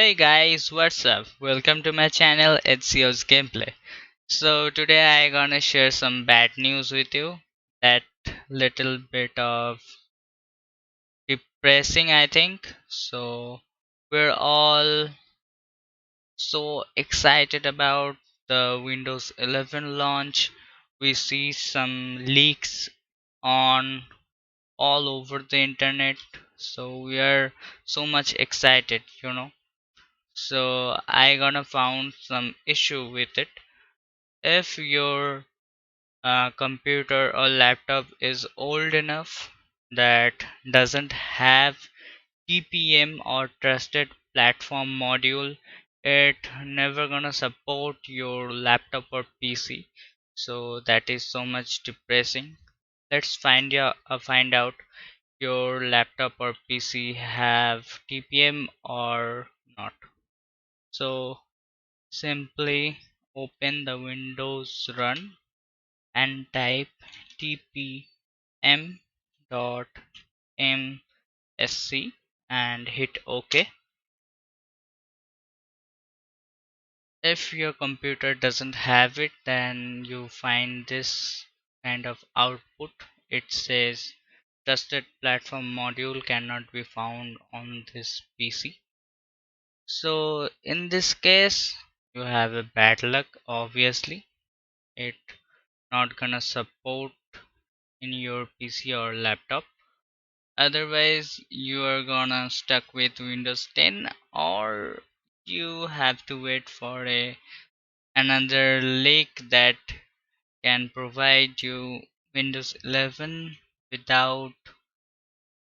Hey guys, what's up? Welcome to my channel Ezio's Gameplay. So today I gonna share some bad news with you. That little bit of depressing I think. So we're all so excited about the Windows 11 launch. We see some leaks on all over the internet. So we are so much excited. So I gonna found some issue with it. If your computer or laptop is old enough that doesn't have TPM or trusted platform module, it never gonna support your laptop or PC. So that is so much depressing. Let's find out your laptop or PC have TPM or not. So simply open the Windows Run and type tpm.msc and hit OK. If your computer doesn't have it, then you find this kind of output. It says trusted platform module cannot be found on this PC. So in this case, you have a bad luck. Obviously, it not gonna support in your PC or laptop. Otherwise you are gonna stuck with Windows 10, or you have to wait for a another leak that can provide you Windows 11 without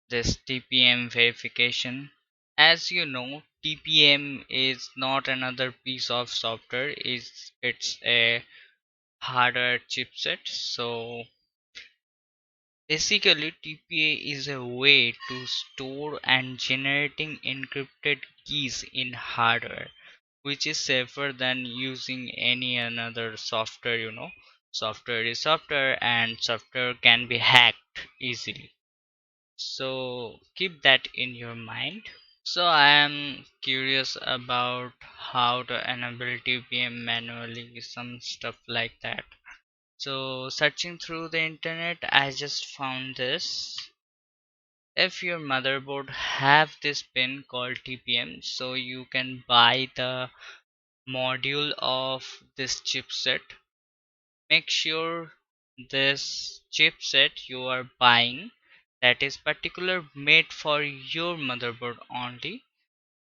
this TPM verification. As you know, TPM is not another piece of software, it's a hardware chipset. So basically, TPA is a way to store and generating encrypted keys in hardware, which is safer than using any another software. Software is software and software can be hacked easily. So keep that in your mind. So I am curious about how to enable TPM manually, some stuff like that. So searching through the internet, I just found this. If your motherboard have this pin called TPM, so you can buy the module of this chipset. Make sure this chipset you are buying that is particular made for your motherboard only.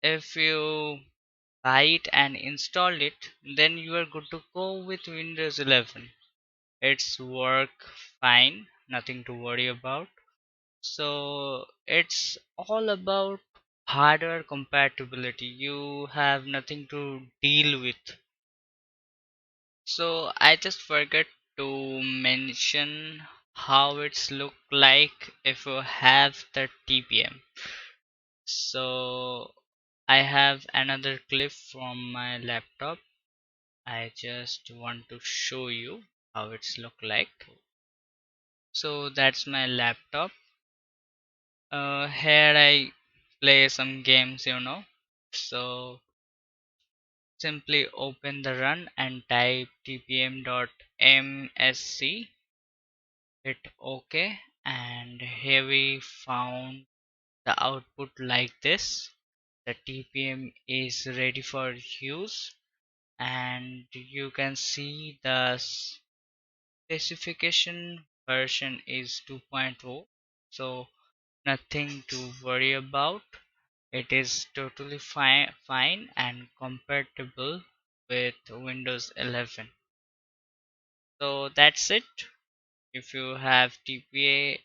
If you buy it and install it, then you are good to go with Windows 11. It's work fine, nothing to worry about. So it's all about hardware compatibility. You have nothing to deal with. So I just forgot to mention how it's look like if you have the TPM. So I have another clip from my laptop. I just want to show you how it's look like. So that's my laptop. Here I play some games. So simply open the run and type tpm.msc, hit OK, and here we found the output like this. The TPM is ready for use, and you can see the specification version is 2.0. So nothing to worry about. It is totally fine and compatible with Windows 11. So that's it. If you have TPA,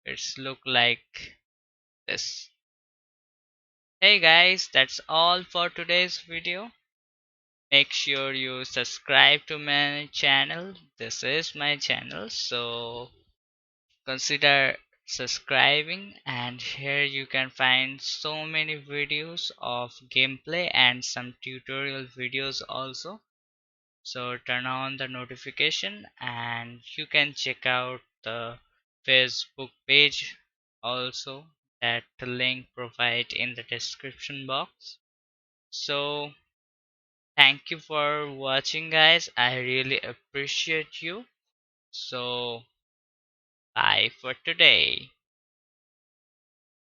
it's look like this. Hey guys, that's all for today's video. Make sure you subscribe to my channel. This is my channel, so consider subscribing, and here you can find so many videos of gameplay and some tutorial videos also. So turn on the notification and you can check out the Facebook page also. that link provided in the description box. So thank you for watching, guys. I really appreciate you. So bye for today.